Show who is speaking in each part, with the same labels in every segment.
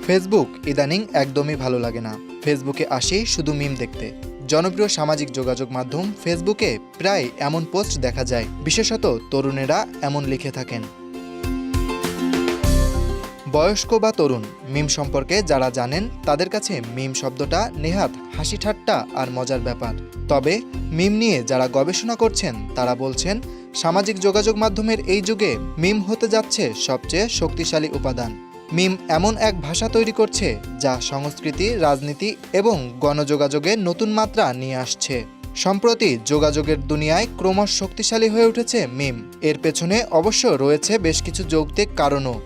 Speaker 1: Facebook ইদানিং একদমই ভালো লাগে না। ফেসবুকে আসি শুধু মিম দেখতে। জনপ্রিয় সামাজিক যোগাযোগ মাধ্যম ফেসবুকে প্রায় এমন পোস্ট দেখা যায়, বিশেষত তরুণেরা এমন লিখে থাকেন। বয়স্ক বা তরুণ মিম সম্পর্কে যারা জানেন তাদের কাছে মিম শব্দটা নেহাত হাসি ঠাট্টা আর মজার ব্যাপার। তবে মিম নিয়ে যারা গবেষণা করছেন তারা বলছেন, সামাজিক যোগাযোগ মাধ্যমের এই যুগে মিম হতে যাচ্ছে সবচেয়ে শক্তিশালী উপাদান। মিম এমন এক ভাষা তৈরি করছে যা সংস্কৃতি, রাজনীতি এবং গণযোগাযোগে নতুন মাত্রা নিয়ে আসছে। সম্প্রতি যোগাযোগের দুনিয়ায় ক্রমশ শক্তিশালী হয়ে উঠেছে মিম। এর পেছনে অবশ্য রয়েছে বেশ কিছু যৌক্তিক কারণও।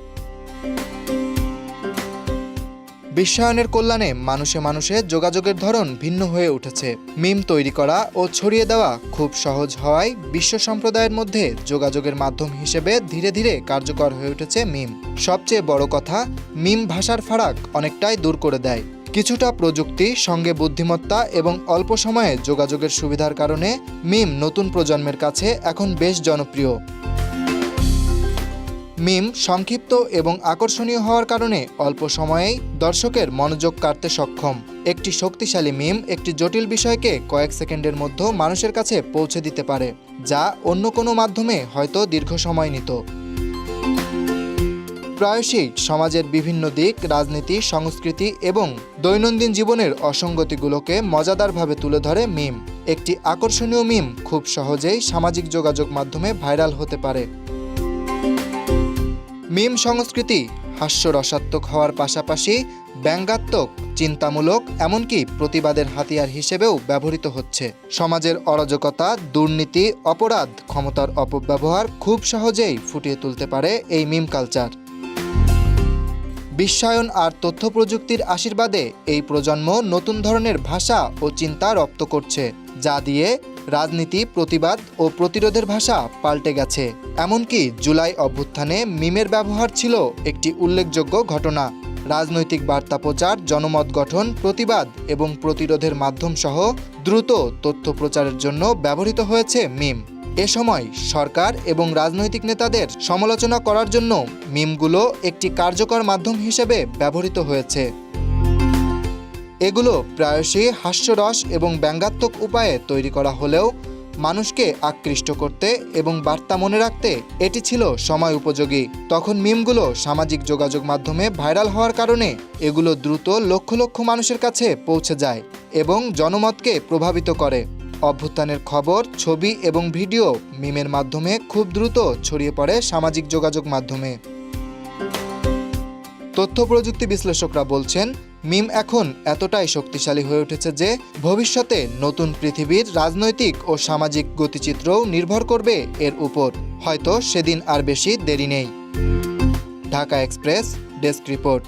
Speaker 1: বিশ্বায়নের কল্যাণে মানুষে মানুষে যোগাযোগের ধরন ভিন্ন হয়ে উঠেছে। মিম তৈরি করা ও ছড়িয়ে দেওয়া খুব সহজ হওয়ায় বিশ্ব সম্প্রদায়ের মধ্যে যোগাযোগের মাধ্যম হিসেবে ধীরে ধীরে কার্যকর হয়ে উঠেছে মিম। সবচেয়ে বড় কথা, মিম ভাষার ফারাক অনেকটাই দূর করে দেয়। কিছুটা প্রযুক্তি, সঙ্গে বুদ্ধিমত্তা এবং অল্প সময়ে যোগাযোগের সুবিধার কারণে মিম নতুন প্রজন্মের কাছে এখন বেশ জনপ্রিয়। মিম সংক্ষিপ্ত এবং আকর্ষণীয় হওয়ার কারণে অল্প সময়েই দর্শকের মনোযোগ কাড়তে সক্ষম। একটি শক্তিশালী মিম একটি জটিল বিষয়কে কয়েক সেকেন্ডের মধ্যে মানুষের কাছে পৌঁছে দিতে পারে, যা অন্য কোনো মাধ্যমে হয়তো দীর্ঘ সময় নিত। প্রায়শই সমাজের বিভিন্ন দিক, রাজনীতি, সংস্কৃতি এবং দৈনন্দিন জীবনের অসঙ্গতিগুলোকে মজাদারভাবে তুলে ধরে মিম। একটি আকর্ষণীয় মিম খুব সহজেই সামাজিক যোগাযোগ মাধ্যমে ভাইরাল হতে পারে। মিম সংস্কৃতি হাস্যরসাত্মক হওয়ার পাশাপাশি ব্যঙ্গাত্মক, চিন্তামূলক, এমনকি প্রতিবাদের হাতিয়ার হিসেবেও ব্যবহৃত হচ্ছে। সমাজের অরাজকতা, দুর্নীতি, অপরাধ, ক্ষমতার অপব্যবহার খুব সহজেই ফুটিয়ে তুলতে পারে এই মিম কালচার। বিশ্বায়ন আর তথ্য প্রযুক্তির আশীর্বাদে এই প্রজন্ম নতুন ধরনের ভাষা ও চিন্তা রপ্ত করছে, যা দিয়ে রাজনীতি, প্রতিবাদ ও প্রতিরোধের ভাষা পাল্টে গেছে। এমনকি জুলাই অভ্যুত্থানে মিমের ব্যবহার ছিল একটি উল্লেখযোগ্য ঘটনা। রাজনৈতিক বার্তা প্রচার, জনমত গঠন, প্রতিবাদ এবং প্রতিরোধের মাধ্যম সহ দ্রুত তথ্য প্রচারের জন্য ব্যবহৃত হয়েছে মিম। এ সময় সরকার এবং রাজনৈতিক নেতাদের সমালোচনা করার জন্য মিমগুলো একটি কার্যকর মাধ্যম হিসেবে ব্যবহৃত হয়েছে। এগুলো প্রায়শই হাস্যরস এবং ব্যঙ্গাত্মক উপায়ে তৈরি করা হলেও মানুষকে আকৃষ্ট করতে এবং বার্তা মনে রাখতে এটি ছিল সময় উপযোগী। তখন মিমগুলো সামাজিক যোগাযোগ মাধ্যমে ভাইরাল হওয়ার কারণে এগুলো দ্রুত লক্ষ লক্ষ মানুষের কাছে পৌঁছে যায় এবং জনমতকে প্রভাবিত করে। অভ্যুত্থানের খবর, ছবি এবং ভিডিও মিমের মাধ্যমে খুব দ্রুত ছড়িয়ে পড়ে সামাজিক যোগাযোগ মাধ্যমে। তথ্য প্রযুক্তি বিশ্লেষকরা বলছেন, মিম এখন এতটাই শক্তিশালী হয়ে উঠেছে যে ভবিষ্যতে নতুন পৃথিবীর রাজনৈতিক ও সামাজিক গতিচিত্রও নির্ভর করবে এর উপর। হয়তো সেদিন আর বেশি দেরি নেই। Dhaka express, desk report.